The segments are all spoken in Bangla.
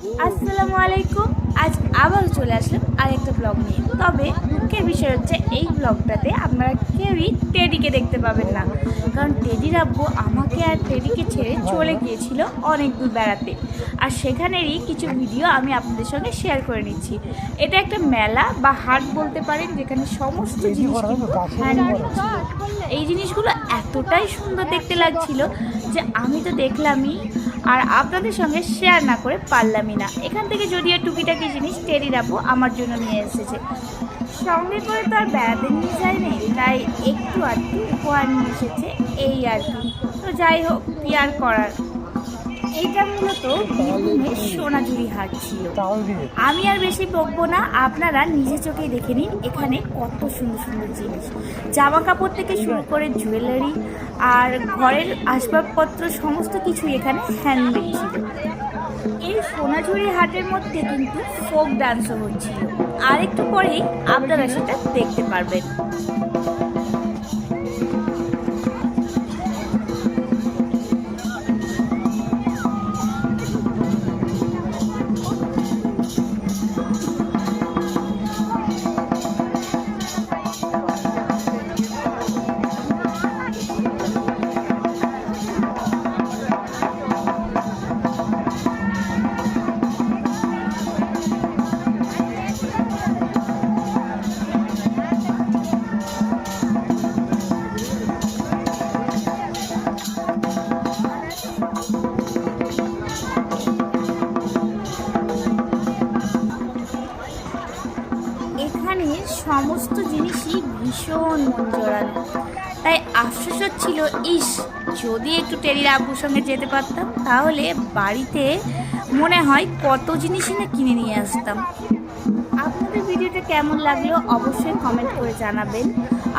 আসসালামু আলাইকুম। আজ আবার চলে আসলাম আরেকটা ব্লগ নিয়ে। তবে দুঃখের বিষয় হচ্ছে এই ব্লগটাতে আপনারা কেউই টেডিকে দেখতে পাবেন না, কারণ টেডির আব্বু আমাকে আর টেডিকে ছেড়ে চলে গিয়েছিল অনেক দূর বেড়াতে। আর সেখানেরই কিছু ভিডিও আমি আপনাদের সঙ্গে শেয়ার করে নিচ্ছি। এটা একটা মেলা বা হাট বলতে পারেন, যেখানে সমস্ত জিনিস কিন্তু হ্যান্ডমেড ছিল। এই জিনিসগুলো এতটাই সুন্দর দেখতে লাগছিল যে আমি তো দেখলামই আর আপনাদের সঙ্গে শেয়ার না করে পারলামই না। এখান থেকে যদিও টুকিটাকি জিনিস টেডির আপু আমার জন্য নিয়ে এসেছে, সঙ্গে করে তো আর বেড়াতে নিয়ে যায়নি, তাই একটু আধটু উপহার নিয়ে এসেছে, এই আর কি। তো যাই হোক, কি আর করার। এইটা মূলত বীরভূমের সোনাঝুরি হাট ছিল। আমি আর বেশি বকবো না, আপনারা নিজে চোখেই দেখে নিন এখানে কত সুন্দর সুন্দর জিনিস, জামা কাপড় থেকে শুরু করে জুয়েলারি আর ঘরের আসবাবপত্র সমস্ত কিছু এখানে হ্যান্ডমেড ছিল। এই সোনাঝুরি হাটের মধ্যে কিন্তু ফোক ডান্সও হচ্ছিল, আর একটু পরেই আপনারা সেটা দেখতে পারবেন। এখানে সমস্ত জিনিসই ভীষণ মন জোড়ানো, তাই আফসোস হচ্ছিল, ইস যদি একটু টেরির আব্বুর সঙ্গে যেতে পারতাম, তাহলে বাড়িতে মনে হয় কত জিনিসই না কিনে নিয়ে আসতাম। আপনাদের ভিডিওটা কেমন লাগলো অবশ্যই কমেন্ট করে জানাবেন।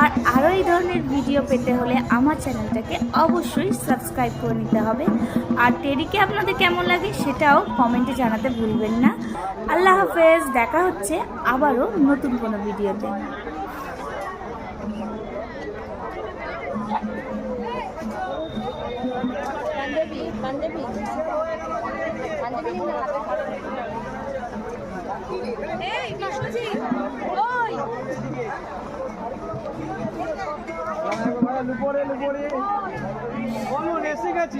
আর আরও এই ধরনের ভিডিও পেতে হলে আমার চ্যানেলটাকে অবশ্যই সাবস্ক্রাইব করে নিতে হবে। আর টেডিকে আপনাদের কেমন লাগে সেটাও কমেন্টে জানাতে ভুলবেন না। আল্লাহ হাফেজ, দেখা হচ্ছে আবারও নতুন কোনো ভিডিওতে। লুপরে লুপরে এসে গেছি